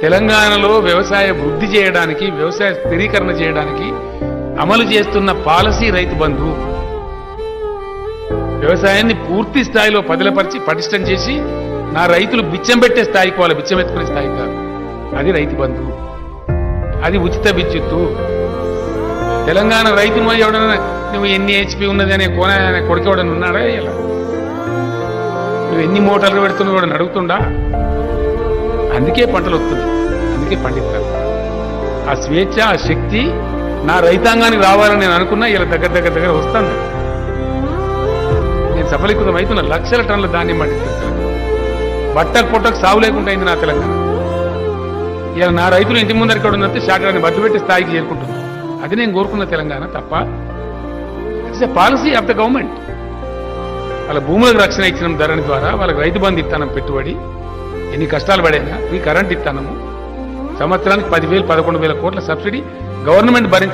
తెలంగాణలో వ్యవసాయ వృద్ధి చేయడానికి, వ్యవసాయ స్థిరీకరణ చేయడానికి అమలు చేస్తున్న పాలసీ రైతు బంధు. వ్యవసాయాన్ని పూర్తి స్థాయిలో పదిలపరిచి పటిష్టం చేసి నా రైతులు బిచ్చం పెట్టే స్థాయికి, వాళ్ళ బిచ్చం ఎత్తుకునే స్థాయికి కాదు. అది రైతు బంధు, అది ఉచిత విద్యుత్తు. తెలంగాణ రైతును ఎవడన్నా నువ్వు ఎన్ని హెచ్పి ఉన్నది అనే కొడుకు ఎవడన్నా ఉన్నాడా? ఇలా నువ్వు ఎన్ని మోటార్లు పెడుతున్నావు కూడా అడుగుతుండా? అందుకే పంటలు వస్తుంది, అందుకే పండిస్తారు. ఆ స్వేచ్ఛ, ఆ శక్తి నా రైతాంగానికి రావాలని నేను అనుకున్నా. ఇలా దగ్గర వస్తాను. నేను సఫలీకృతం అవుతున్నా. లక్షల టన్నుల ధాన్యం పండిస్తాను. బట్టకు పొట్టకు సాగు లేకుండా అయింది నా తెలంగాణ. ఇలా నా రైతులు ఇంటి ముందర ఇక్కడ ఉన్నట్టు శాఖని బట్టు పెట్టి స్థాయికి చేరుకుంటున్నాను. అది నేను కోరుకున్న తెలంగాణ తప్ప it's a policy of the government. వాళ్ళ భూములకు రక్షణ ఇచ్చిన ధరణి ద్వారా, వాళ్ళకి రైతు బంధు ఇస్తానం పెట్టుబడి, ఎన్ని కష్టాలు పడైనా ఫ్రీ కరెంట్ ఇస్తానము, సంవత్సరానికి 10,000 11,000 కోట్ల సబ్సిడీ గవర్నమెంట్ భరించి